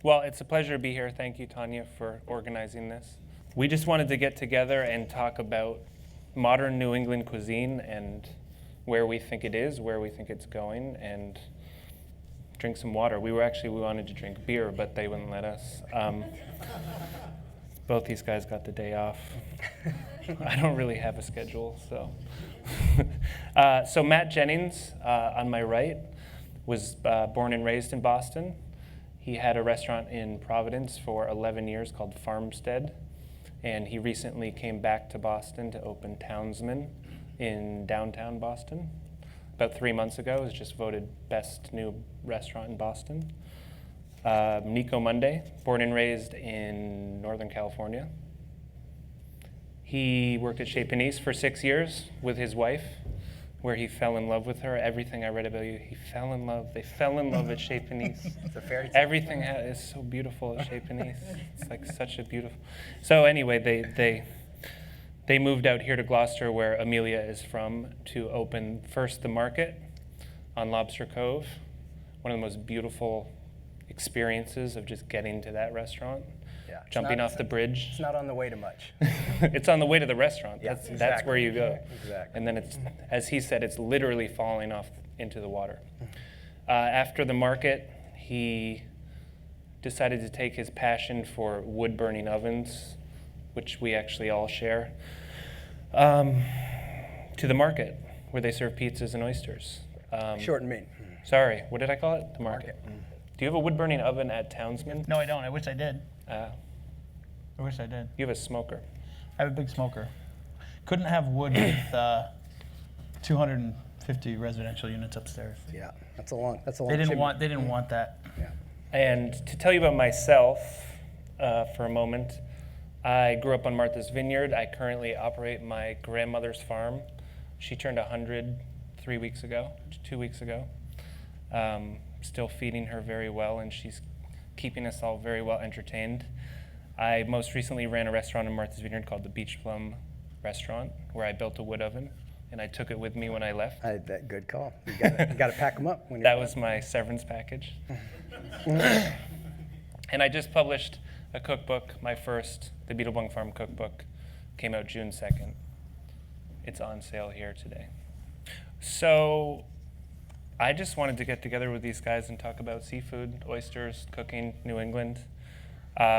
Well, it's a pleasure to be here. Thank you, Tanya, for organizing this. We just wanted to get together and talk about modern New England cuisine and where we think it is, where we think it's going, and drink some water. We wanted to drink beer, but they wouldn't let us. Both these guys got the day off. I don't really have a schedule, so. So Matt Jennings, on my right, was born and raised in Boston. He had a restaurant in Providence for 11 years called Farmstead, and he recently came back to Boston to open Townsman in downtown Boston. About 3 months ago, it was just voted best new restaurant in Boston. Nico Monday, born and raised in Northern California. He worked at Chez Panisse for 6 years with his wife, where he fell in love with her. Everything I read about you, he fell in love. They fell in love at Chez Panisse. It's a fairy tale. Everything is so beautiful at Chez Panisse. It's like such a beautiful. So anyway, they moved out here to Gloucester, where Amelia is from, to open first the market on Lobster Cove. One of the most beautiful experiences of just getting to that restaurant. Yeah, jumping off the bridge. It's not on the way to much. It's on the way to the restaurant. Yeah, That's where you go. Exactly. And then it's, as he said, it's literally falling off into the water. After the market, he decided to take his passion for wood-burning ovens, which we actually all share, to the market, where they serve pizzas and oysters. Short and mean. Sorry, what did I call it? The market. Do you have a wood-burning oven at Townsman? No, I don't. I wish I did. I wish I did. You have a smoker. I have a big smoker. Couldn't have wood with 250 residential units upstairs. Yeah, that's a long. They didn't want that. Yeah. And to tell you about myself for a moment, I grew up on Martha's Vineyard. I currently operate my grandmother's farm. She turned 100 2 weeks ago. Still feeding her very well, and she's keeping us all very well entertained. I most recently ran a restaurant in Martha's Vineyard called the Beetlebung Restaurant, where I built a wood oven, and I took it with me when I left. Good call. You got to pack them up. When That was my severance package. And I just published a cookbook, my first, the Beetlebung Farm Cookbook, came out June 2nd. It's on sale here today. So I just wanted to get together with these guys and talk about seafood, oysters, cooking, New England.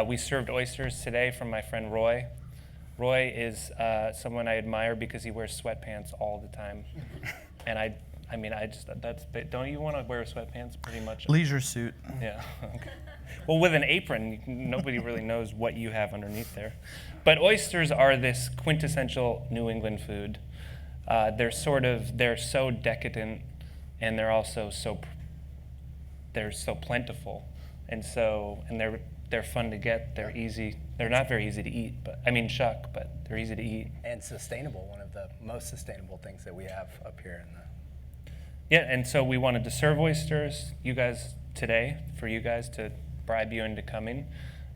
We served oysters today from my friend Roy. Roy is someone I admire because he wears sweatpants all the time. And don't you want to wear sweatpants pretty much? Leisure suit. Yeah. Okay. Well, with an apron, nobody really knows what you have underneath there. But oysters are this quintessential New England food. They're so decadent, and they're also so plentiful, and they're fun to get. They're easy. They're not very easy to eat, but they're easy to eat. And sustainable. One of the most sustainable things that we have up here in the. Yeah, and so we wanted to serve oysters, for you guys to bribe you into coming,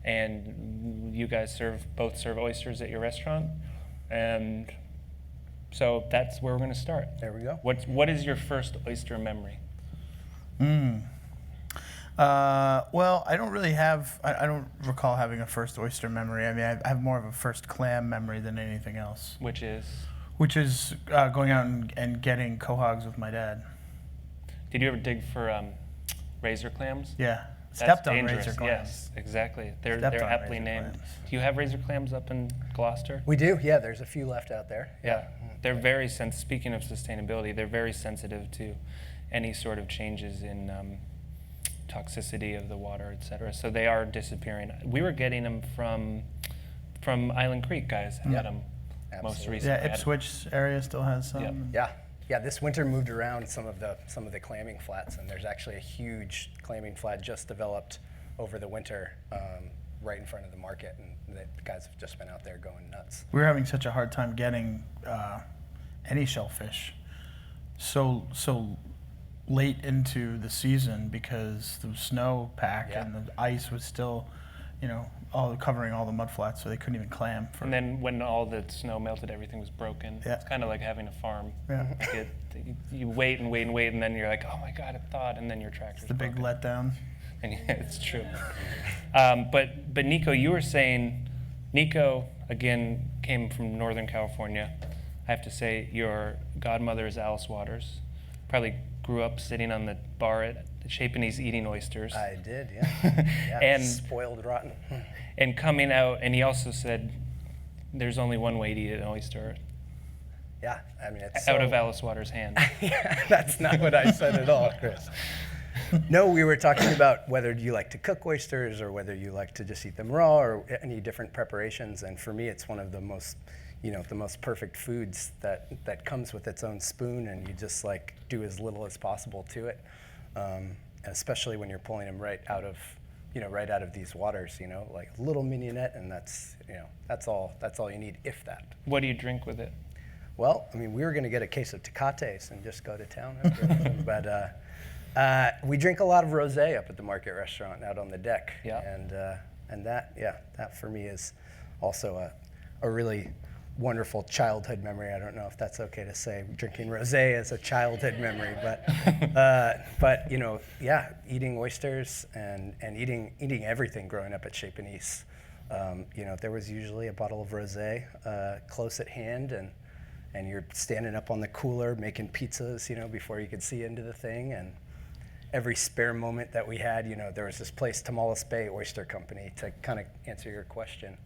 and you guys both serve oysters at your restaurant, and so that's where we're going to start. There we go. What is your first oyster memory? Well, I don't really have. I don't recall having a first oyster memory. I mean, I have more of a first clam memory than anything else. Which is going out and getting quahogs with my dad. Did you ever dig for razor clams? Yeah. That's Stepped on dangerous. razor clams. Yes, exactly. They're Stepped on aptly razor named. clams. Do you have razor clams up in Gloucester? We do. Yeah, there's a few left out there. Yeah. They're very speaking of sustainability, they're very sensitive to any sort of changes in toxicity of the water, et cetera. So they are disappearing. We were getting them from Island Creek, guys. Had them most recently. Yeah, Ipswich area still has some. Yep. Yeah. This winter moved around some of the clamming flats, and there's actually a huge clamming flat just developed over the winter, right in front of the market, and the guys have just been out there going nuts. We were having such a hard time getting any shellfish so late into the season because the snow pack and the ice was still, covering all the mud flats, so they couldn't even clam. And then when all the snow melted, everything was broken. Yeah. It's kind of like having a farm. Yeah. You wait and wait and wait, and then you're like, oh my God, it thawed, and then your tractor's It's the big broken. letdown. And it's true. But Nico, you were saying, Nico, again, came from Northern California. I have to say, your godmother is Alice Waters. Probably grew up sitting on the bar at Chapinese eating oysters. I did, yeah. Yeah, And- spoiled rotten. And coming out, and he also said, there's only one way to eat an oyster, Yeah, I mean, it's out so- of Alice Waters' hand. Yeah, that's not what I said at all, Chris. No, we were talking about whether you like to cook oysters or whether you like to just eat them raw or any different preparations. And for me, it's one of the most, the most perfect foods that comes with its own spoon, and you just like do as little as possible to it. Especially when you're pulling them right out of these waters, like a little mignonette, and that's all you need, if that. What do you drink with it? Well, I mean, we were going to get a case of Tecates and just go to town after them, but we drink a lot of rosé up at the Market Restaurant out on the deck. Yeah. And that for me is also a really wonderful childhood memory. I don't know if that's okay to say, drinking rosé is a childhood memory, but eating oysters and eating everything growing up at Chapinese. There was usually a bottle of rosé close at hand, and you're standing up on the cooler making pizzas, before you could see into the thing. And every spare moment that we had, there was this place, Tamales Bay Oyster Company, to kind of answer your question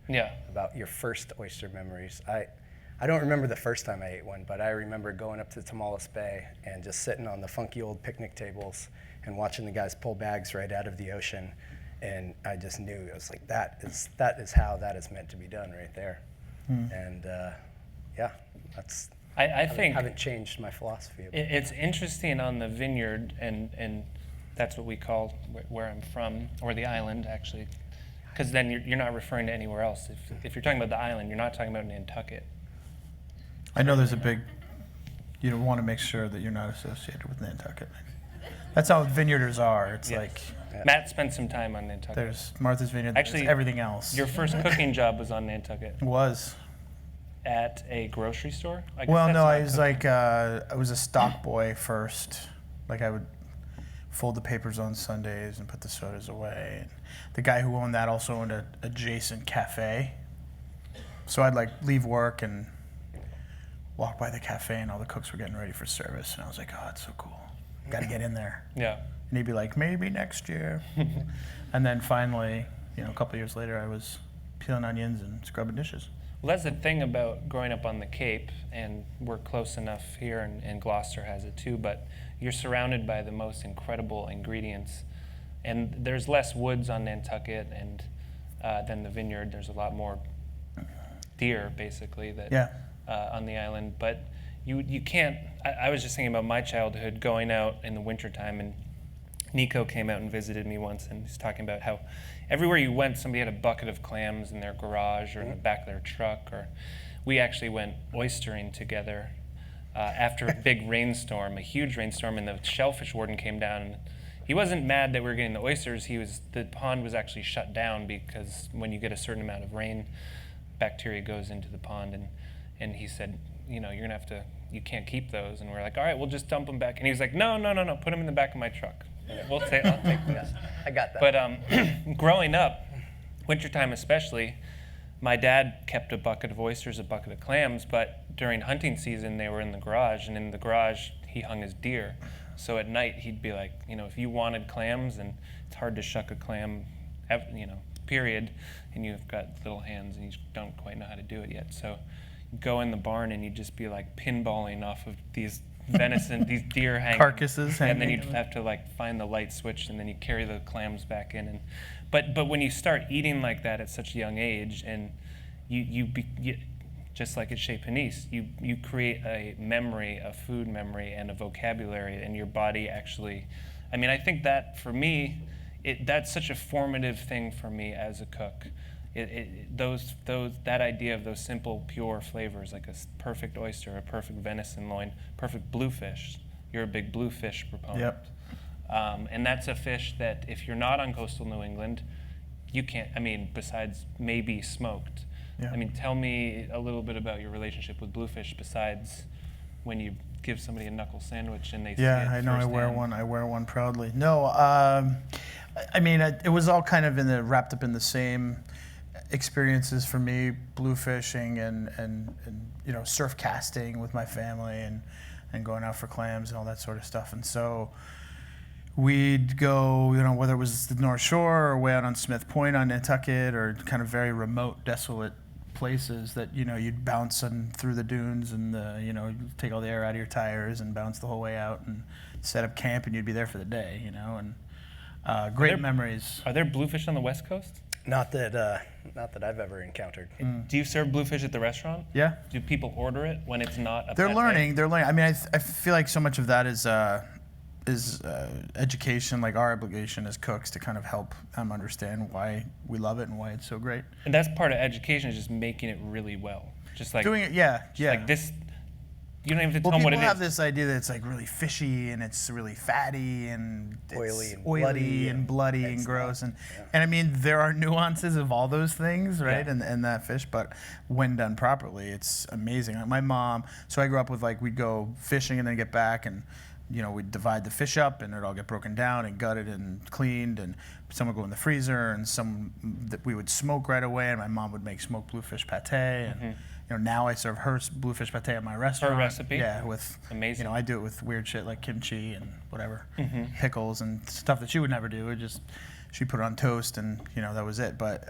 about your first oyster memories. I don't remember the first time I ate one, but I remember going up to Tamales Bay and just sitting on the funky old picnic tables and watching the guys pull bags right out of the ocean. And I just knew, it was like, that is how that is meant to be done right there. And that's, I think haven't changed my philosophy. it's interesting on the vineyard, and that's what we call where I'm from, or the island, actually, because then you're not referring to anywhere else. If you're talking about the island, you're not talking about Nantucket. I know there's a big, you want to make sure that you're not associated with Nantucket. That's how vineyarders are. It's Yes. like, Matt spent some time on Nantucket. there's Martha's Vineyard, Actually, there's everything else. Your first cooking job was on Nantucket Was. at a grocery store? I guess Well, that's no, not I was cooking. like, I was a stock boy first. Like, I would fold the papers on Sundays and put the sodas away. And the guy who owned that also owned an adjacent cafe. So I'd like leave work and walk by the cafe, and all the cooks were getting ready for service. And I was like, oh, it's so cool. Got to get in there. Yeah. And he'd be like, maybe next year. And then finally, a couple years later, I was peeling onions and scrubbing dishes. Well, that's the thing about growing up on the Cape, and we're close enough here, and Gloucester has it too, but you're surrounded by the most incredible ingredients. And there's less woods on Nantucket and than the vineyard. There's a lot more deer, basically, that on the island. But you can't, I was just thinking about my childhood going out in the wintertime, and Nico came out and visited me once, and he's talking about how everywhere you went, somebody had a bucket of clams in their garage or in the back of their truck. Or we actually went oystering together after a big rainstorm, a huge rainstorm, and the shellfish warden came down. And he wasn't mad that we were getting the oysters. The pond was actually shut down because when you get a certain amount of rain, bacteria goes into the pond. And he said, you're gonna have to, you can't keep those. And we're like, all right, we'll just dump them back. And he was like, no, put them in the back of my truck. I'll take this. I got that. But growing up, wintertime especially, my dad kept a bucket of oysters, a bucket of clams, but during hunting season, they were in the garage, and in the garage, he hung his deer. So at night, he'd be like, if you wanted clams, and it's hard to shuck a clam, period, and you've got little hands, and you don't quite know how to do it yet. So you go in the barn, and you'd just be like pinballing off of these venison, these deer hanging. Carcasses And then hanging. you'd have to find the light switch, and then you carry the clams back in. But when you start eating like that at such a young age, and you just like at Chez Panisse, you create a memory, a food memory, and a vocabulary, and your body actually, I think that for me, that's such a formative thing for me as a cook. That idea of those simple, pure flavors, like a perfect oyster, a perfect venison loin, perfect bluefish. You're a big bluefish proponent. Yep. And that's a fish that if you're not on coastal New England, you can't, besides maybe smoked. Yeah. Tell me a little bit about your relationship with bluefish besides when you give somebody a knuckle sandwich and they see it Yeah, I know. I wear firsthand. one. I wear one proudly. No, I mean, it was all kind of wrapped up in the same experiences for me, blue fishing and surf casting with my family and going out for clams and all that sort of stuff. And so we'd go, whether it was the North Shore or way out on Smith Point on Nantucket or kind of very remote, desolate places that, you'd bounce through the dunes and, take all the air out of your tires and bounce the whole way out and set up camp and you'd be there for the day, and great memories. Are there bluefish on the West Coast? Not that I've ever encountered. Do you serve bluefish at the restaurant? Yeah. Do people order it when it's not a They're pate? learning. I mean, I feel like so much of that is education, like our obligation as cooks to kind of help them understand why we love it and why it's so great. And that's part of education, is just making it really well. Just like Doing it, yeah. like this. You don't even have to Well, tell them what it people have is. this idea that it's like really fishy and it's really fatty and Oily and bloody and it's gross. not, And I mean, there are nuances of all those things, right? Yeah. And that fish, but when done properly, it's amazing. Like my mom, so I grew up with we'd go fishing and then get back and we'd divide the fish up and it'd all get broken down and gutted and cleaned, and some would go in the freezer and some that we would smoke right away, and my mom would make smoked bluefish pate. And now I serve her bluefish pate at my restaurant. Her recipe? Yeah, with Amazing. I do it with weird shit like kimchi and whatever, pickles and stuff that she would never do. She put it on toast and that was it. But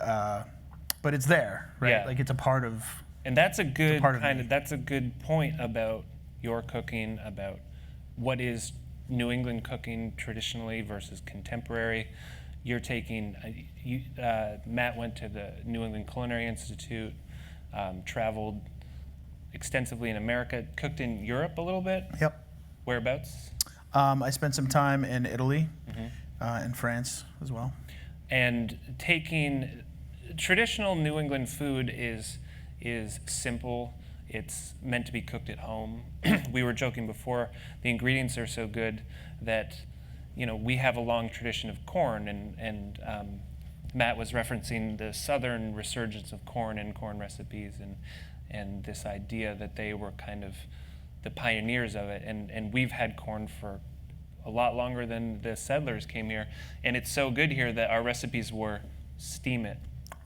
it's there, right? Yeah. Like it's a part of. And that's a good part of kind me. of that's a good point about your cooking, about what is New England cooking traditionally versus contemporary. You're taking Matt went to the New England Culinary Institute, traveled extensively in America, cooked in Europe a little bit. Yep. Whereabouts? I spent some time in Italy, in France as well. And taking traditional New England food is simple. It's meant to be cooked at home. We were joking before, the ingredients are so good that we have a long tradition of corn, and Matt was referencing the southern resurgence of corn and corn recipes, and this idea that they were kind of the pioneers of it, and we've had corn for a lot longer than the settlers came here, and it's so good here that our recipes were steam it.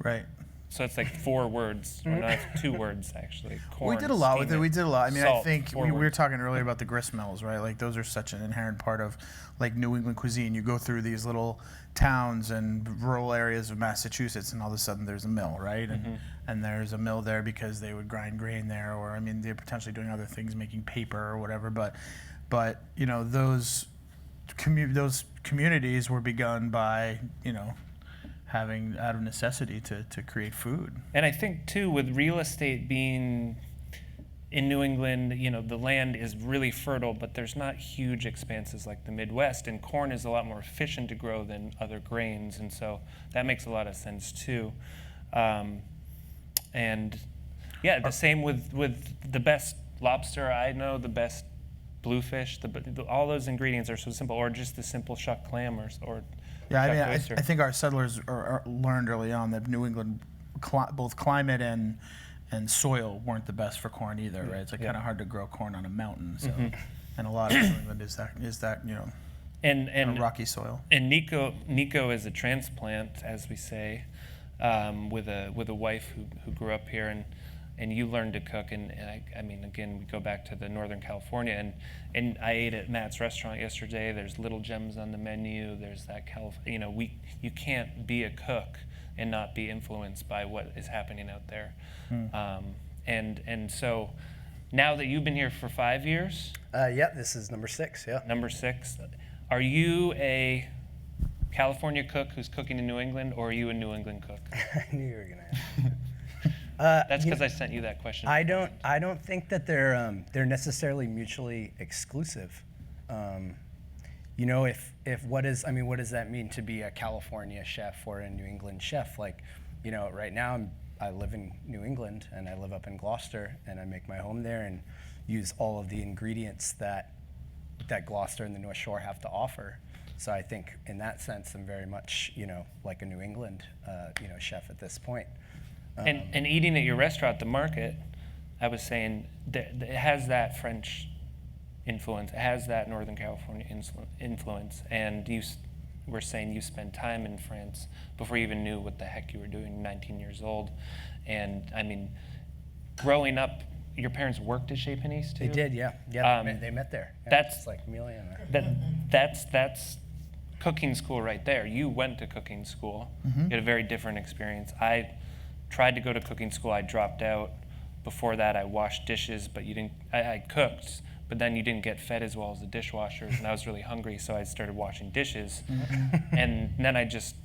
Right. So it's like 4 words, or not 2 words actually. Corn, We did a lot with it. steam We did a lot. I mean, salt, I think 4 we were words. talking earlier about the grist mills, right? Like those are such an inherent part of like New England cuisine. You go through these little towns and rural areas of Massachusetts, and all of a sudden there's a mill, right? And there's a mill there because they would grind grain there, or I mean, they're potentially doing other things, making paper or whatever. But those communities were begun by having out of necessity to create food. And I think too, with real estate being in New England, the land is really fertile, but there's not huge expanses like the Midwest, and corn is a lot more efficient to grow than other grains, and so that makes a lot of sense too. And yeah, the same with the best lobster I know, the best bluefish, all those ingredients are so simple, or just the simple shuck clam or Yeah, I mean, shuck I oyster. think our settlers learned early on that New England, both climate and soil weren't the best for corn either, right? It's like kind of hard to grow corn on a mountain, so and a lot of New England is that kind of rocky soil. And Nico is a transplant, as we say, with a wife who grew up here, and you learned to cook, and I mean, again, we go back to the Northern California, and I ate at Matt's restaurant yesterday. There's little gems on the menu. There's that you can't be a cook and not be influenced by what is happening out there. And so now that you've been here for 5 years, Yeah, this is number 6. Yeah. number 6, are you a California cook who's cooking in New England, or are you a New England cook? I knew you were gonna ask. that. That's because I sent you that question. I don't think that they're necessarily mutually exclusive. If what does that mean to be a California chef or a New England chef? Like, right now I live in New England and I live up in Gloucester, and I make my home there and use all of the ingredients that Gloucester and the North Shore have to offer. So I think in that sense I'm very much like a New England chef at this point. And eating at your restaurant, the Market, I was saying that it has that French influence, it has that Northern California influence, and were saying you spent time in France before you even knew what the heck you were doing, 19 years old. And I mean, growing up, your parents worked at Chez Panisse too? They did, yeah. Yeah, they met there. Yeah, That's just like Amelia and there. That's cooking school right there. You went to cooking school. You had a very different experience. I tried to go to cooking school. I dropped out. Before that, I washed dishes, but I cooked, but then you didn't get fed as well as the dishwashers, and I was really hungry, so I started washing dishes. And then I just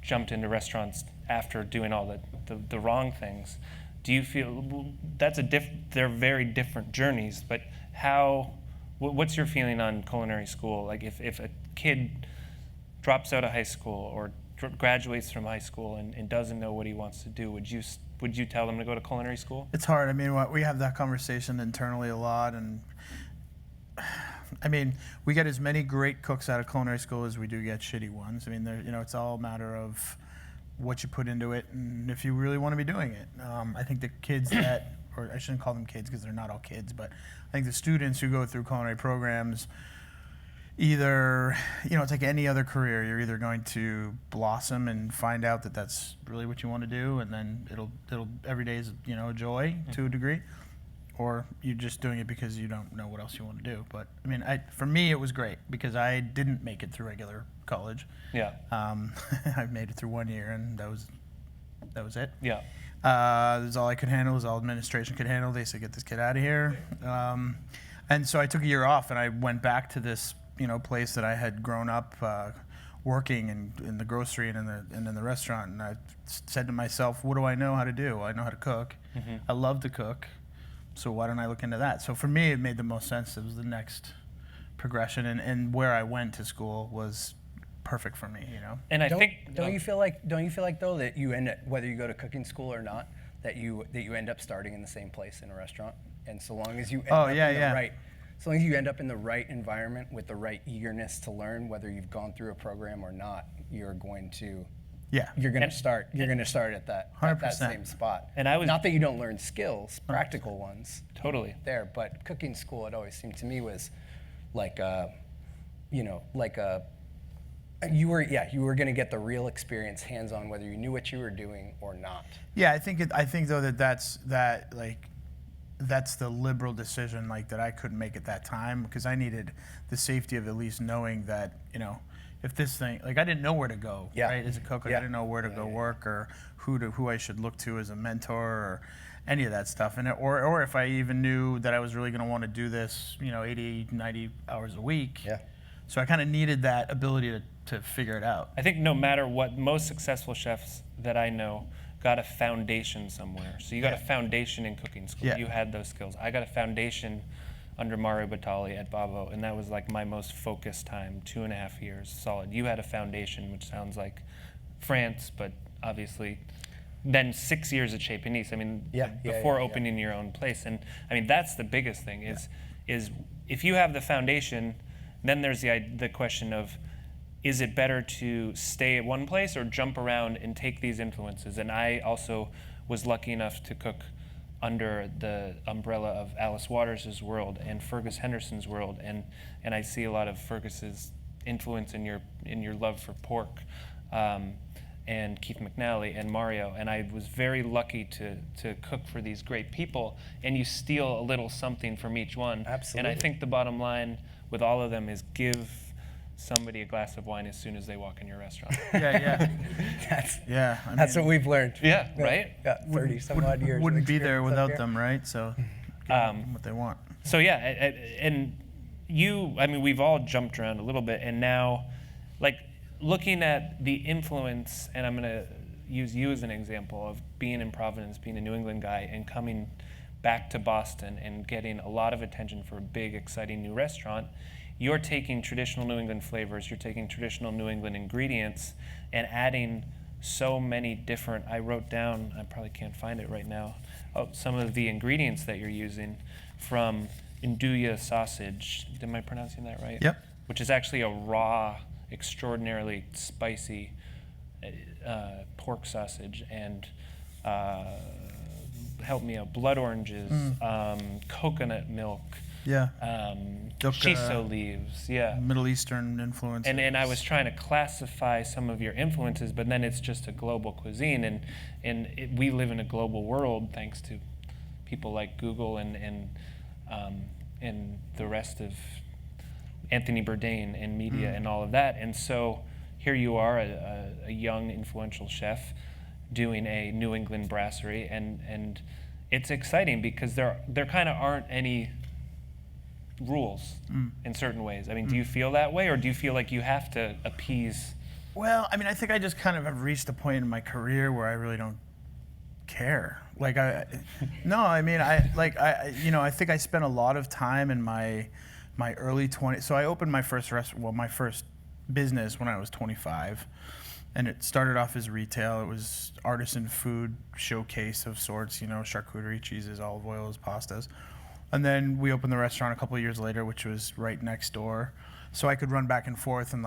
jumped into restaurants after doing all the wrong things. Do you feel they're very different journeys, but what's your feeling on culinary school? Like if a kid drops out of high school or graduates from high school and doesn't know what he wants to do, would you tell them to go to culinary school? It's hard. I mean, we have that conversation internally a lot, and I mean, we get as many great cooks out of culinary school as we do get shitty ones. I mean, it's all a matter of what you put into it and if you really want to be doing it. I think the kids or I shouldn't call them kids because they're not all kids, but I think the students who go through culinary programs, either, it's like any other career, you're either going to blossom and find out that that's really what you want to do, and then it'll every day is, a joy to a degree, or you're just doing it because you don't know what else you want to do. But I mean, for me, it was great because I didn't make it through regular college. Yeah. I made it through 1 year, and that was it. Yeah. That's all I could handle. Was all administration could handle. They said, "Get this kid out of here." And so I took a year off, and I went back to this, place that I had grown up working in the grocery and in the restaurant. And I said to myself, "What do I know how to do? I know how to cook. I love to cook. So why don't I look into that?" So for me, it made the most sense. It was the next progression, and where I went to school was perfect for me, And don't you feel like though that you end up, whether you go to cooking school or not, that you end up starting in the same place in a restaurant, and so long as you as long as you end up in the right environment with the right eagerness to learn, whether you've gone through a program or not, you're going to start at that same spot. And I was not that you don't learn skills, practical ones. Totally. There, but cooking school, it always seemed to me was you were going to get the real experience hands-on, whether you knew what you were doing or not. Yeah, I think though that's the liberal decision that I couldn't make at that time, because I needed the safety of at least knowing that, if this thing, I didn't know where to go, right? As a cook, I didn't know where to go work or who I should look to as a mentor or any of that stuff. And or if I even knew that I was really going to want to do this, 80, 90 hours a week. Yeah. So I kind of needed that ability to figure it out. I think no matter what, most successful chefs that I know got a foundation somewhere. So you got a foundation in cooking school. Yeah. You had those skills. I got a foundation under Mario Batali at Bavo, and that was like my most focused time, 2.5 years solid. You had a foundation, which sounds like France, but obviously then 6 years at Chez Panisse. I mean, before opening your own place. And I mean, that's the biggest thing is if you have the foundation, then there's the question of, is it better to stay at one place or jump around and take these influences? And I also was lucky enough to cook under the umbrella of Alice Waters' world and Fergus Henderson's world, and I see a lot of Fergus's influence in your love for pork, and Keith McNally and Mario, and I was very lucky to cook for these great people, and you steal a little something from each one. Absolutely. And I think the bottom line with all of them is give somebody a glass of wine as soon as they walk in your restaurant. That's what we've learned. Yeah, right? Yeah, 30 some odd years. Wouldn't of be there experience without them, right? So give them what they want. So yeah, and we've all jumped around a little bit, and now, looking at the influence, and I'm gonna use you as an example of being in Providence, being a New England guy, and coming back to Boston and getting a lot of attention for a big, exciting new restaurant. You're taking traditional New England flavors, you're taking traditional New England ingredients, and adding so many different, I wrote down, I probably can't find it right now, some of the ingredients that you're using, from Nduja sausage, am I pronouncing that right? Yep. Which is actually a raw, extraordinarily spicy pork sausage, and help me out, blood oranges, coconut milk, Yeah. Shiso leaves, yeah. Middle Eastern influence. And I was trying to classify some of your influences, but then it's just a global cuisine, and we live in a global world thanks to people like Google and the rest of Anthony Bourdain and media and all of that. And so here you are, a young, influential chef doing a New England brasserie, and it's exciting because there kind of aren't any rules in certain ways. I mean, do you feel that way, or do you feel like you have to appease? Well, I mean, I think I just kind of have reached a point in my career where I really don't care. Like I think I spent a lot of time in my early 20s. So I opened my first my first business when I was 25, and it started off as retail. It was artisan food showcase of sorts, charcuterie, cheeses, olive oils, pastas. And then we opened the restaurant a couple of years later, which was right next door. So I could run back and forth and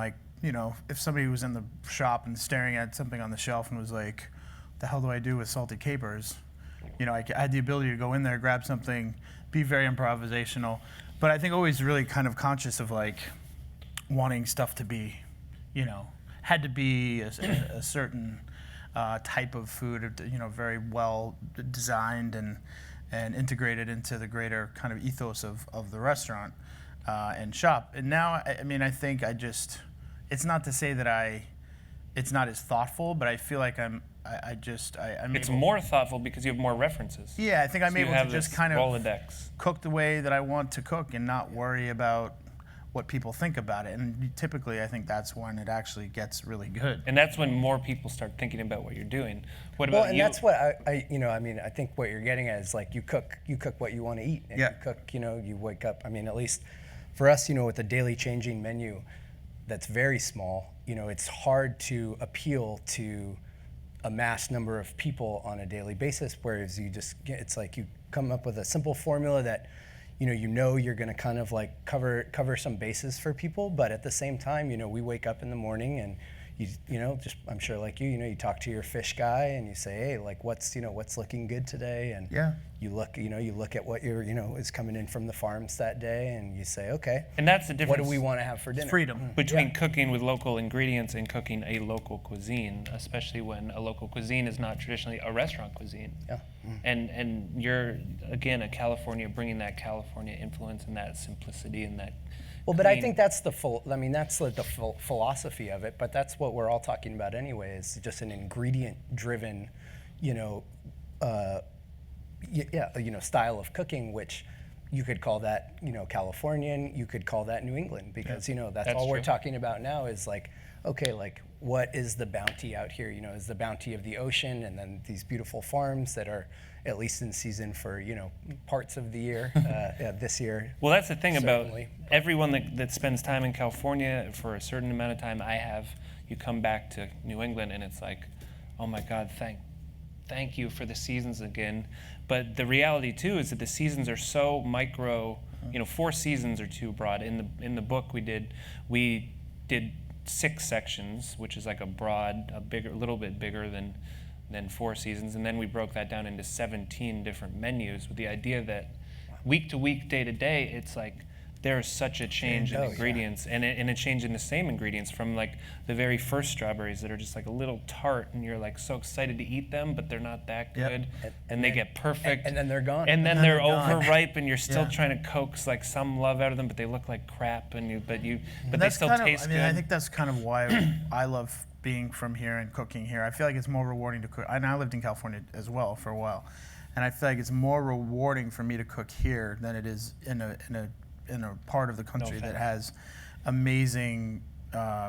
if somebody was in the shop and staring at something on the shelf and was like, the hell do I do with salted capers? I had the ability to go in there, grab something, be very improvisational. But I think always really kind of conscious of wanting stuff to be, had to be a certain type of food, very well designed and integrated into the greater kind of ethos of the restaurant and shop. And now, I think it's not to say that it's not as thoughtful, but I feel like I'm It's more thoughtful because you have more references. Yeah, I think I'm So you able to have just this kind of Rolodex. cook the way that I want to cook and not worry about what people think about it. And typically, I think that's when it actually gets really good. And that's when more people start thinking about what you're doing. What about Well, and you? that's what I think what you're getting at is you cook what you want to eat. And Yeah. You cook, you wake up. At least for us, with a daily changing menu that's very small, it's hard to appeal to a mass number of people on a daily basis, whereas it's like you come up with a simple formula that you're going to kind of cover some bases for people, but at the same time, we wake up in the morning and just I'm sure like you talk to your fish guy and you say, hey, what's looking good today, and Yeah. you look at what is coming in from the farms that day, and you say, okay, And that's the what difference do we want to have for dinner? Freedom. between cooking with local ingredients and cooking a local cuisine, especially when a local cuisine is not traditionally a restaurant cuisine. Yeah. And you're, again, a California, bringing that California influence and that simplicity and that Well, but I clean- think that's the philosophy of it. But that's what we're all talking about anyway. Is just an ingredient-driven, style of cooking, which you could call that, Californian. You could call that New England, because that's all we're true. talking about now. Is what is the bounty out here? Is the bounty of the ocean, and then these beautiful farms that are at least in season for parts of the year. This year. Well, that's the thing certainly. about everyone that spends time in California for a certain amount of time. You come back to New England and it's like, oh my God, thank you for the seasons again. But the reality too is that the seasons are so micro. 4 seasons are too broad. In the book we did 6 sections, which is like a little bit bigger than 4 seasons, and then we broke that down into 17 different menus with the idea that week to week, day to day, it's like there's such a change in ingredients, and a change in the same ingredients, from like the very first strawberries that are just like a little tart, and you're like so excited to eat them, but they're not that good, and they get perfect, and then they're gone. and then they're gone. overripe, and you're still Yeah. trying to coax like some love out of them, but they look like crap, but they That's still kind of, taste good. I think that's kind of why I love being from here and cooking here. I feel like it's more rewarding to cook. And I lived in California as well for a while, and I feel like it's more rewarding for me to cook here than it is in a part of the country that has amazing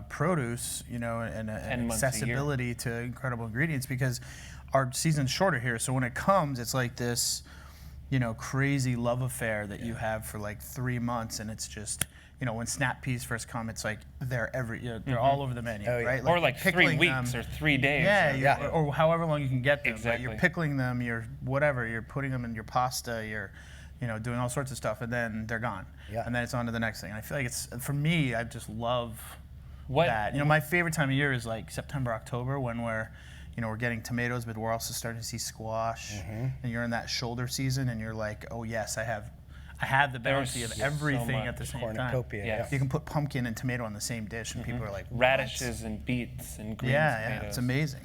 produce, and 10 months a year. accessibility to incredible ingredients, because our season's shorter here. So when it comes, it's like this, crazy love affair that you have for like 3 months, and it's just. When snap peas first come, it's like they're they're all over the menu, Oh, yeah. right? Or like 3 pickling weeks them. or 3 days. Yeah, or however long you can get them. But Exactly. you're pickling them, you're whatever, you're putting them in your pasta, you're doing all sorts of stuff, and then they're gone. Yeah. And then it's on to the next thing. And I feel like for me, I just love What- that. My favorite time of year is like September, October, when we're getting tomatoes, but we're also starting to see squash, and you're in that shoulder season, and you're like, oh yes, I I had the There's bounty of so everything much. at the same Cornucopia, time. Yes. You can put pumpkin and tomato on the same dish, and people are like, what? Radishes and beets and green Yeah, tomatoes. it's amazing.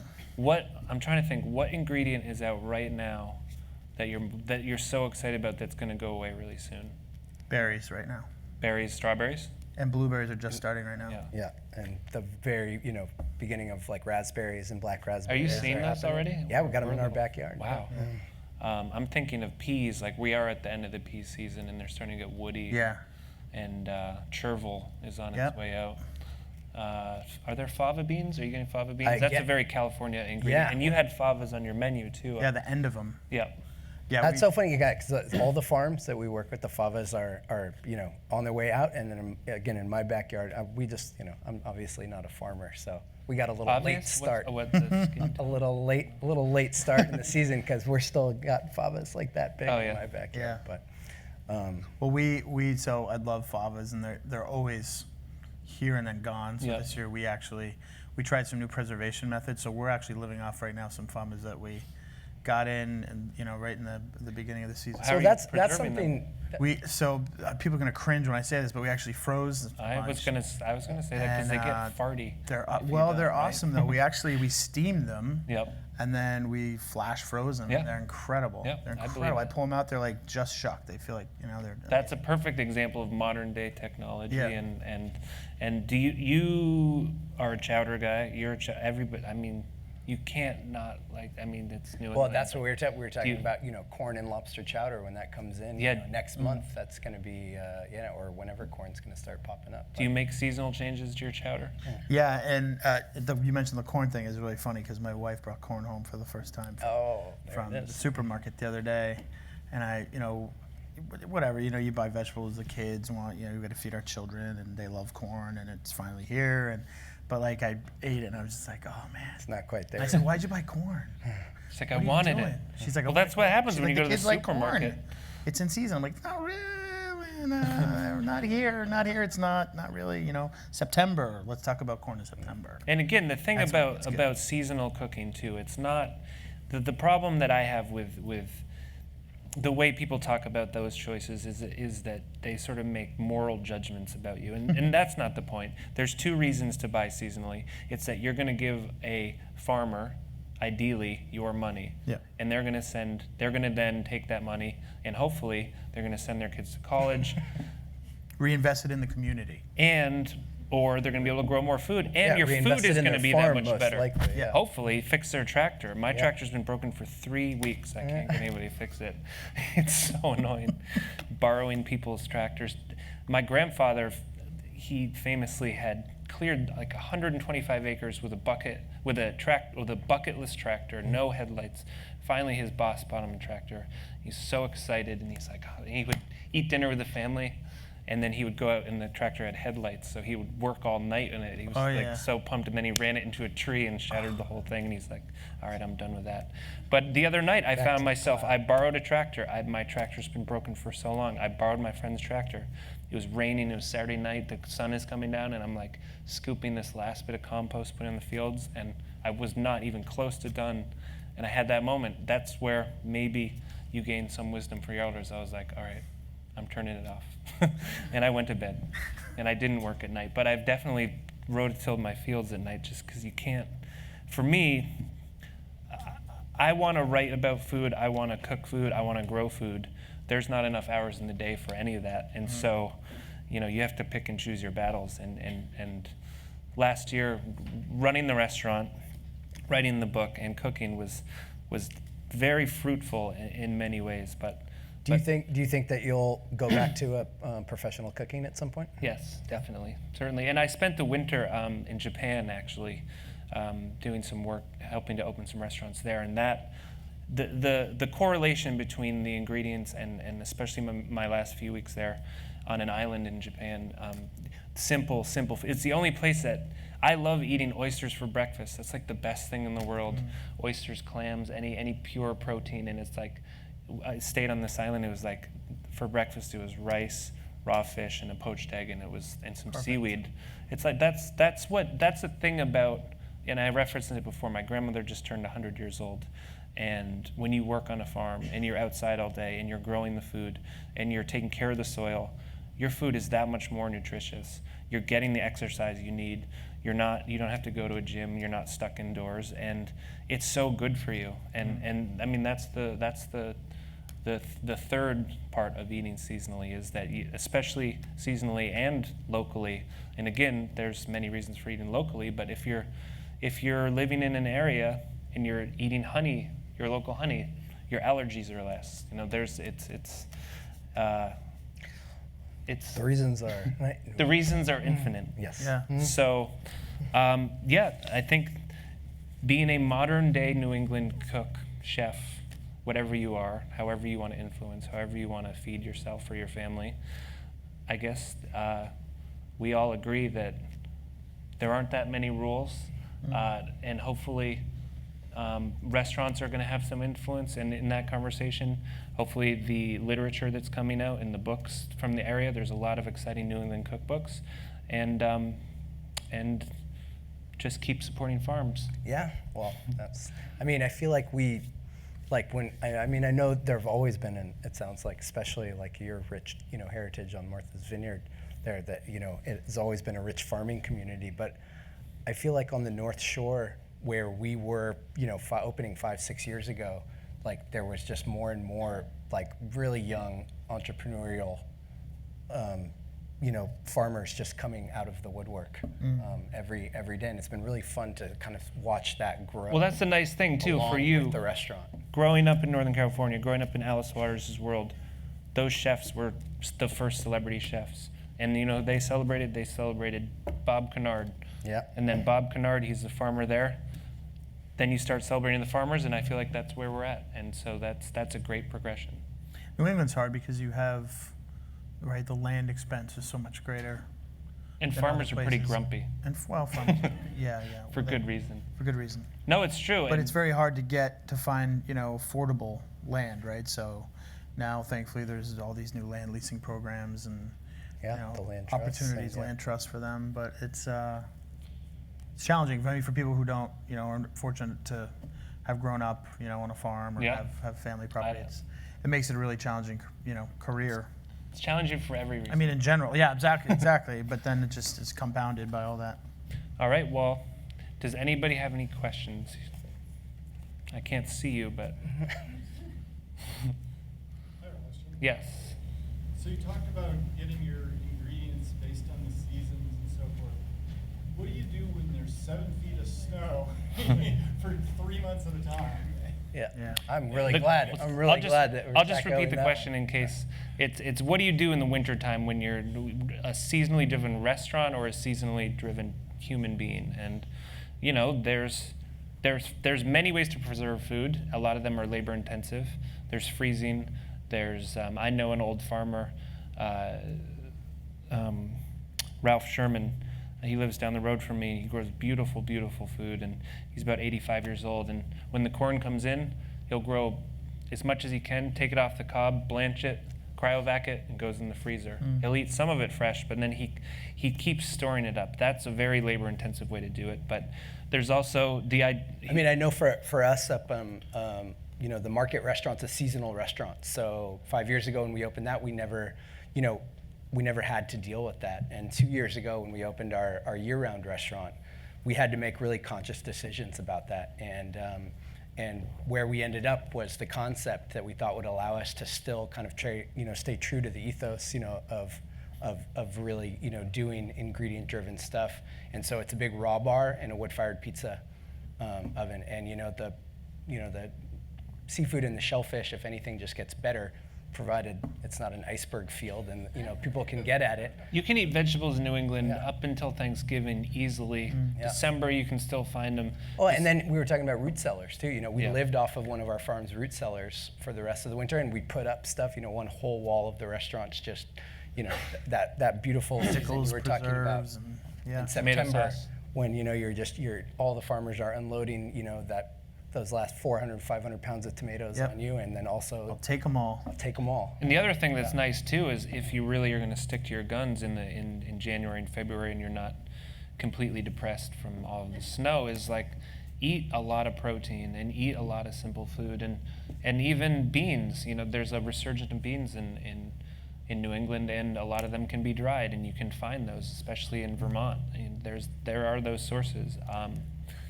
I'm trying to think, what ingredient is out right now that you're so excited about that's going to go away really soon? Berries right now. Berries, strawberries? And blueberries are just starting right now. Yeah. Yeah, and the very, beginning of like raspberries and black Are raspberries. you seeing those happening. already? Yeah, we got them in We're our little- backyard. Wow. I'm thinking of peas. Like we are at the end of the pea season, and they're starting to get woody. Yeah. And chervil is on Yep. its way out. Are there fava beans? Are you getting fava beans? I That's get- a very California ingredient. Yeah. And you had favas on your menu too. Yeah, the end of them. Yeah. Yeah, That's so funny, you got because all the farms that we work with, the favas are on their way out, and then again in my backyard, we just I'm obviously not a farmer, so we got a little late Obvious? start. What's the skin A little late start in the season because we're still got favas like that big Oh, in yeah. my backyard. Yeah. But Well, so I love favas, and they're always here and then gone. So Yeah. this year we tried some new preservation methods. So we're actually living off right now some favas that we got in, and right in the beginning of the season. How so are you that's preserving something. People are gonna cringe when I say this, but we actually froze. a I was bunch. gonna say that because they And, get farty. They're if you well, don't, they're right? awesome though. We steamed them. Yep. And then we flash froze them. Yeah. And they're incredible. Yeah, They're I believe incredible. I it. pull them out, they're like just shucked. They feel like they're. That's a perfect example of modern day technology. Yeah. And do you are a chowder guy? You're everybody. I mean, you can't not it's new. Well, that's what we were talking you- about. Corn and lobster chowder when that comes in. Yeah. Next month, that's going to be or whenever corn's going to start popping up. Do you make seasonal changes to your chowder? Yeah, and you mentioned the corn thing is really funny because my wife brought corn home for the first time from there it the is. supermarket the other day, and I, whatever, you buy vegetables the kids want, we got to feed our children, and they love corn, and it's finally here, but like I ate it, and I was just like, oh man. It's not quite there. I said, why'd you buy corn? It's like What I are you wanted it. doing? She's like, well, "Okay." that's what happens She's when like, you go to the kids like corn. supermarket. It's in season. I'm like, not really, no, not here. It's not really. September. Let's talk about corn in September. And again, the thing That's good. about seasonal cooking too, it's not the problem that I have with the way people talk about those choices is that they sort of make moral judgments about you, and that's not the point. There's two reasons to buy seasonally. It's that you're going to give a farmer, ideally, your money, Yeah. and they're going to then take that money, and hopefully they're going to send their kids to college, Reinvested in the community. or they're going to be able to grow more food, and your food reinvested is in going to their be that farm, much most better. likely, Yeah. Hopefully, fix their tractor. My tractor's been broken for 3 weeks. I can't get anybody to fix it. It's so annoying. Borrowing people's tractors. My grandfather, he famously had cleared like 125 acres with a bucketless tractor, no headlights. Finally, his boss bought him a tractor. He's so excited, and he's like, he would eat dinner with the family. And then he would go out, and the tractor had headlights, so he would work all night in it. He was so pumped, and then he ran it into a tree and shattered the whole thing. And he's like, "All right, I'm done with that." But the other night, I found myself. I borrowed a tractor. My tractor's been broken for so long. I borrowed my friend's tractor. It was raining. It was Saturday night. The sun is coming down, and I'm like scooping this last bit of compost, putting in the fields, and I was not even close to done. And I had that moment. That's where maybe you gain some wisdom for your elders. I was like, "All right, I'm turning it off." And I went to bed, and I didn't work at night. But I've definitely rototilled my fields at night just because you can't. For me, I want to write about food. I want to cook food. I want to grow food. There's not enough hours in the day for any of that. And so, you have to pick and choose your battles. And last year, running the restaurant, writing the book, and cooking was very fruitful in many ways. But Do you think that you'll go back to professional cooking at some point? yes, definitely, certainly. And I spent the winter in Japan actually, doing some work, helping to open some restaurants there. And that the correlation between the ingredients and especially my last few weeks there on an island in Japan, simple. It's the only place that I love eating oysters for breakfast. That's like the best thing in the world. Mm-hmm. Oysters, clams, any pure protein, and it's like. I stayed on this island. It was like, for breakfast, it was rice, raw fish, and a poached egg, and some seaweed. It's like that's the thing about. And I referenced it before. My grandmother just turned 100 years old, And when you work on a farm and you're outside all day and you're growing the food and you're taking care of the soil, your food is that much more nutritious. You're getting the exercise you need. You don't have to go to a gym. You're not stuck indoors, and it's so good for you. And I mean, that's the third part of eating seasonally, is that especially seasonally and locally. And again, there's many reasons for eating locally, but if you're living in an area and you're eating honey, your local honey, your allergies are less. You know, The reasons are the reasons are infinite. yes. Yeah. So, I think being a modern day New England cook, chef, whatever you are, however you want to influence, however you want to feed yourself or your family, I guess we all agree that there aren't that many rules, and hopefully restaurants are going to have some influence in that conversation. Hopefully the literature that's coming out in the books from the area, there's a lot of exciting New England cookbooks, and just keep supporting farms. Yeah, well, I feel like I know there have always been, it sounds like, especially like your rich, heritage on Martha's Vineyard there, that, it has always been a rich farming community. But I feel like on the North Shore, where we were, opening 5-6 years ago, like there was just more and more like really young entrepreneurial, farmers just coming out of the woodwork every day, and it's been really fun to kind of watch that grow. Well, that's the nice thing too along for you. with the restaurant. Growing up in Northern California, growing up in Alice Waters' world, those chefs were the first celebrity chefs, and they celebrated Bob Kennard. Yeah. And then Bob Kennard, he's the farmer there. Then you start celebrating the farmers, and I feel like that's where we're at, and so that's a great progression. New England's hard because you have, right, the land expense is so much greater. And than farmers are other pretty places. grumpy. And farmers, yeah. For good reason. For good reason. No, it's true. But and it's very hard to find, affordable land, right? So now, thankfully, there's all these new land leasing programs and The land trusts, opportunities, yeah. land trusts for them. But it's challenging. I mean, for people who don't, are fortunate to have grown up, on a farm or Yeah. have family property. It makes it a really challenging, career. It's challenging for every reason. I mean, in general, yeah, exactly. But then it just is compounded by all that. All right, well, does anybody have any questions? I can't see you, but I have a question. yes. So you talked about getting your ingredients based on the seasons and so forth. What do you do when there's 7 feet of snow for 3 months at a time? Yeah. I'm really But glad. I'm really glad that we're I'll just tackling repeat the that. question in case it's what do you do in the wintertime when you're a seasonally driven restaurant or a seasonally driven human being? And there's many ways to preserve food. A lot of them are labor intensive. There's freezing. There's I know an old farmer, Ralph Sherman. He lives down the road from me. He grows beautiful, beautiful food, and he's about 85 years old. And when the corn comes in, he'll grow as much as he can, take it off the cob, blanch it, cryovac it, and goes in the freezer. He'll eat some of it fresh, but then he keeps storing it up. That's a very labor-intensive way to do it. But there's also I know for us up, the Market restaurant's a seasonal restaurant. So 5 years ago when we opened that, we never had to deal with that. And 2 years ago when we opened our year-round restaurant, we had to make really conscious decisions about that. And where we ended up was the concept that we thought would allow us to still kind of stay true to the ethos, of really, doing ingredient-driven stuff. And so it's a big raw bar and a wood-fired pizza oven. And the seafood and the shellfish, if anything, just gets better, provided it's not an iceberg field and people can get at it. you can eat vegetables in New England up until Thanksgiving easily. Yeah. December you can still find them. Oh, and then we were talking about root cellars too. We Yeah. lived off of one of our farm's root cellars for the rest of the winter, and we put up stuff. One whole wall of the restaurant's just, that beautiful season you Pickles, were talking about preserves, and yeah. in Tomato September, sauce. when all the farmers are unloading, those last 400, 500 pounds of tomatoes Yep. on you, and then also I'll take them all. take them all. And the other thing that's nice too is if you really are going to stick to your guns in January and February, and you're not completely depressed from all of the snow, is like eat a lot of protein and eat a lot of simple food, and even beans. You know, there's a resurgence of beans in New England, and a lot of them can be dried, and you can find those, especially in Vermont. And there are those sources.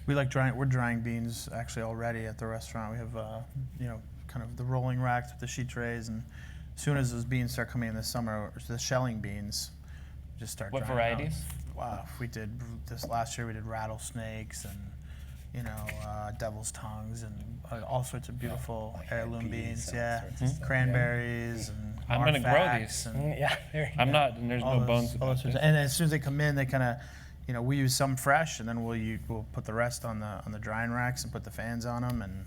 We're drying beans actually already at the restaurant. We have, kind of the rolling racks with the sheet trays, and as soon as those beans start coming in this summer, the shelling beans, just start What drying out. varieties? Wow, we did this last year. We did rattlesnakes and devil's tongues and all sorts of beautiful like heirloom beans beans. and Yeah, all sorts of stuff. cranberries and I'm gonna grow marfax these. and Yeah, there you I'm go. not, and there's all no those- bones all about those sorts this. of- And as soon as they come in, they kind of, we use some fresh, and then we'll put the rest on the drying racks and put the fans on them. And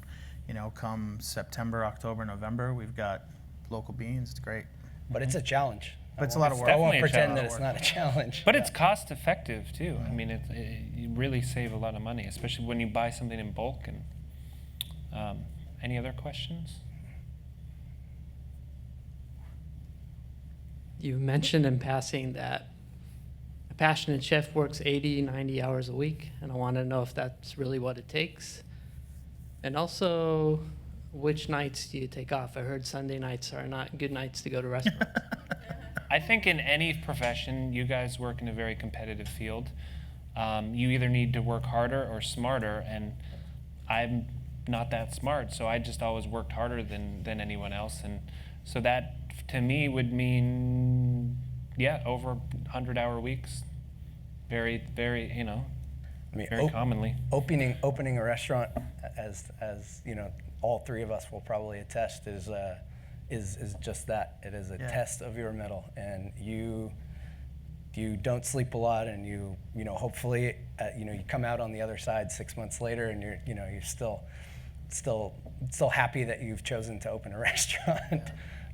come September, October, November, we've got local beans. It's great. But it's a challenge. But it's a lot of work. I won't Definitely a pretend that challenge. it's not a challenge. But Yeah. it's cost effective too. I mean, you really save a lot of money, especially when you buy something in bulk. And any other questions? You mentioned in passing that a passionate chef works 80, 90 hours a week, and I want to know if that's really what it takes. And also, which nights do you take off? I heard Sunday nights are not good nights to go to restaurants. I think in any profession, you guys work in a very competitive field. You either need to work harder or smarter, and I'm not that smart, so I just always worked harder than anyone else. And so that, to me, would mean, over 100-hour weeks. Very, very, I mean, very commonly. opening a restaurant, as all three of us will probably attest, is just that. It is a Yeah. test of your mettle, and you don't sleep a lot, and you hopefully you come out on the other side 6 months later, and you're still happy that you've chosen to open a restaurant.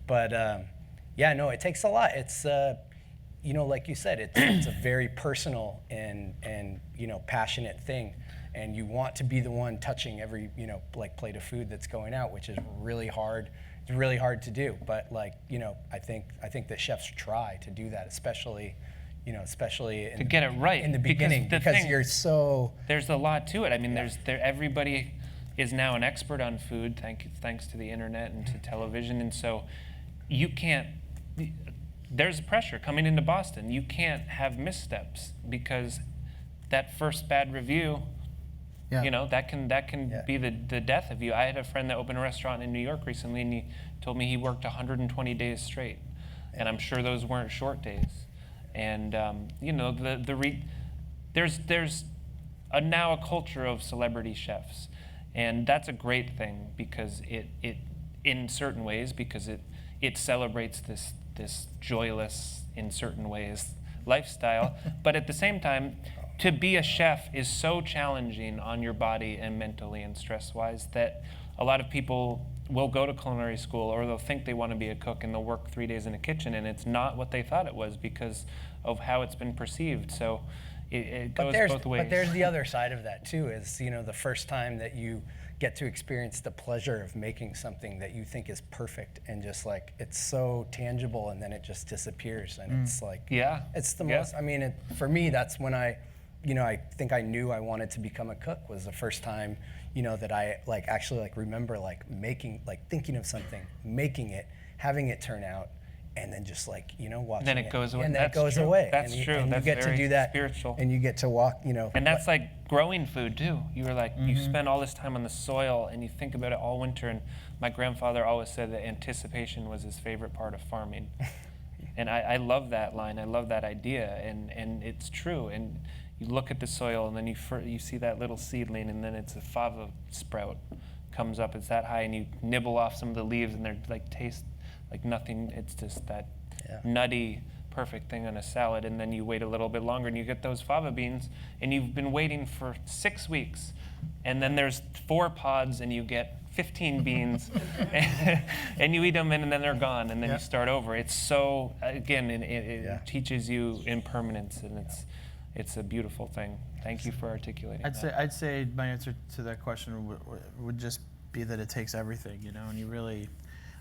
But it takes a lot. It's like you said, it's a very personal and passionate thing, and you want to be the one touching every plate of food that's going out, which is really hard. It's really hard to do, but I think that chefs try to do that, especially To get it right. in the beginning, because you're so. There's a lot to it. I mean, everybody is now an expert on food, thanks to the internet and to television, and so you can't. There's pressure coming into Boston. You can't have missteps, because that first bad review, Yeah. that can Yeah. be the death of you. I had a friend that opened a restaurant in New York recently, and he told me he worked 120 days straight, and I'm sure those weren't short days. And there's now a culture of celebrity chefs, and that's a great thing, because it in certain ways, because it celebrates this joyless, in certain ways, lifestyle. But at the same time, to be a chef is so challenging on your body and mentally and stress-wise that a lot of people will go to culinary school, or they'll think they want to be a cook, and they'll work 3 days in a kitchen, and it's not what they thought it was because of how it's been perceived. So it goes both ways. But there's the other side of that too, is the first time that you get to experience the pleasure of making something that you think is perfect, and just like it's so tangible, and then it just disappears, and it's like it's the most. I mean, for me, that's when I think I knew I wanted to become a cook. Was the first time that I actually remember making, thinking of something, making it, having it turn out, and then just watching Then it goes away. and then That's it goes true. away. That's and you, true. And That's you get to very do that, spiritual. and you get to walk. And that's like growing food too. You were like, you spend all this time on the soil, and you think about it all winter. And my grandfather always said that anticipation was his favorite part of farming. And I love that line. I love that idea, and it's true. And you look at the soil, and then you see that little seedling, and then it's a fava sprout comes up. It's that high, and you nibble off some of the leaves, and they're taste like nothing. It's just that nutty, perfect thing on a salad. And then you wait a little bit longer, and you get those fava beans, and you've been waiting for 6 weeks, and then there's 4 pods, and you get 15 beans, and you eat them, and then they're gone, and then you start over. It's so, again, it teaches you impermanence, and it's a beautiful thing. Thank you for articulating that. I'd say my answer to that question would just be that it takes everything, and you really,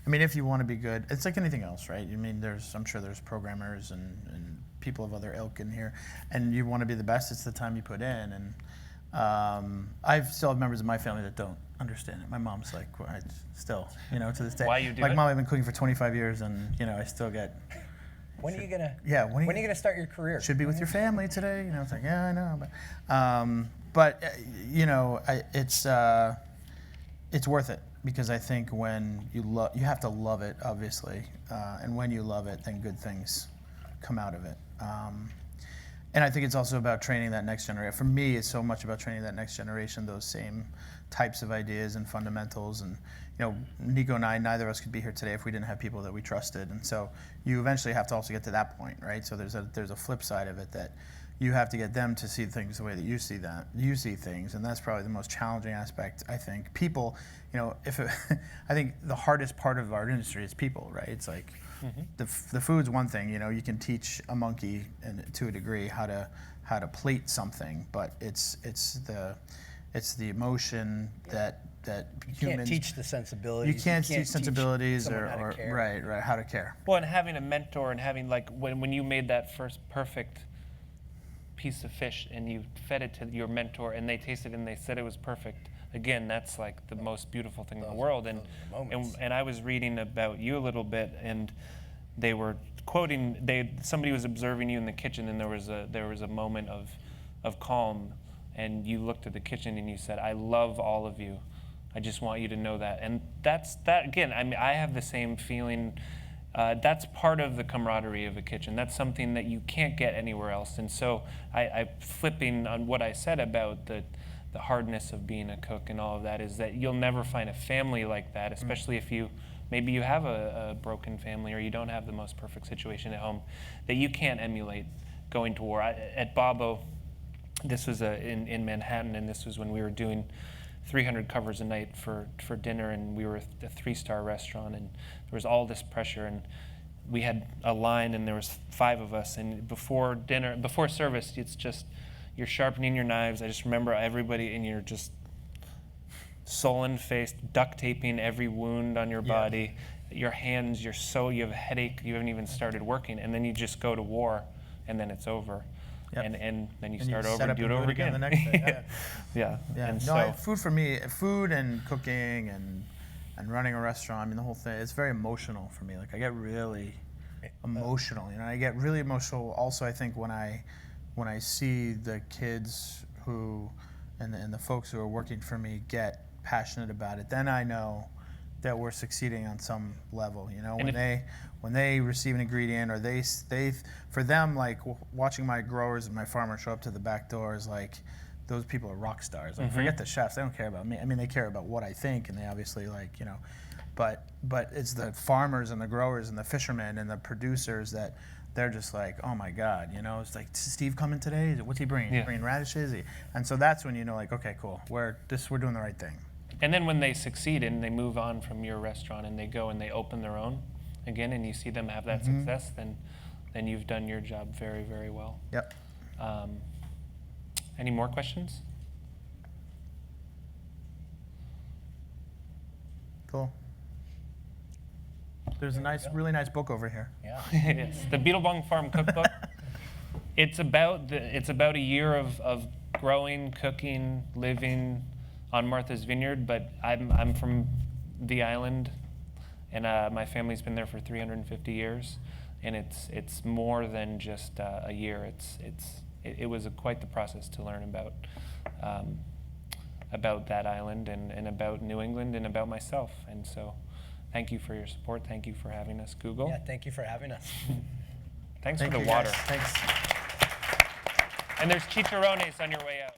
if you want to be good, it's like anything else, right? I'm sure there's programmers and people of other ilk in here, and you want to be the best. It's the time you put in, and I still have members of my family that don't understand it. My mom's like, well, still, to this day. Why you do like, it? Mom, I've been cooking for 25 years, and I still get. When are you gonna? Yeah, When are you gonna start your career? Should be with your family today. It's like, yeah, I know, it's worth it, because I think when you have to love it, obviously, and when you love it, then good things come out of it. And I think it's also about training that next generation. For me, it's so much about training that next generation, those same types of ideas and fundamentals. And Nico and I, neither of us could be here today if we didn't have people that we trusted. And so you eventually have to also get to that point, right? So there's a flip side of it, that you have to get them to see things the way that you see things, and that's probably the most challenging aspect. I think people, I think the hardest part of our industry is people, right? It's like the food's one thing, you can teach a monkey to a degree how to plate something, but it's the emotion that You humans can't teach the sensibilities. You can't teach sensibilities someone how to care. right, how to care. Well, and having a mentor, and having, like, when you made that first perfect piece of fish and you fed it to your mentor and they tasted it and they said it was perfect, again, that's like the most beautiful thing in the world. And I was reading about you a little bit, and they were quoting, somebody was observing you in the kitchen, and there was a moment of calm, and you looked at the kitchen and you said, I love all of you. I just want you to know that. And that again, I mean, I have the same feeling. That's part of the camaraderie of a kitchen. That's something that you can't get anywhere else. And so I flipping on what I said about the hardness of being a cook and all of that, is that you'll never find a family like that, especially if maybe you have a broken family, or you don't have the most perfect situation at home, that you can't emulate going to war. At Bobo, this was in Manhattan, and this was when we were doing 300 covers a night for dinner, and we were a 3-star restaurant, and there was all this pressure, and we had a line, and there was 5 of us, and before service, it's just, you're sharpening your knives. I just remember everybody, and you're just sullen-faced, duct taping every wound on your body. Your hands, you have a headache, you haven't even started working, and then you just go to war, and then it's over. Yep. And then you And start you over set and up do it and over again. the next day. Yeah. Yeah. And No, food for me, food and cooking and running a restaurant, I mean, the whole thing, it's very emotional for me. Like, I get really emotional, I get really emotional also, I think, when I see the kids who, and the folks who are working for me get passionate about it, then I know that we're succeeding on some level, when they receive an ingredient, or they for them, like, watching my growers and my farmers show up to the back door is like, those people are rock stars. Like, forget the chefs, they don't care about me. I mean, they care about what I think, and they obviously, like, but it's the farmers and the growers and the fishermen and the producers that they're just like, oh my God, it's like, is Steve coming today? What's he bringing? Yeah. He's bringing radishes? And so that's when like, okay, cool, we're doing the right thing. And then when they succeed and they move on from your restaurant and they go and they open their own again, and you see them have that success, then you've done your job very, very well. Yep. Any more questions? Cool. There's a really nice book over here. Yeah. It's the Beetlebung Farm Cookbook. It's about a year of growing, cooking, living on Martha's Vineyard, but I'm from the island, and my family's been there for 350 years, and it's more than just a year. It was quite the process to learn about that island and about New England and about myself. And so, thank you for your support. Thank you for having us, Google. Yeah, thank you for having us. Thanks Thank for you, the water. guys. Thanks. And there's chicharrones on your way out.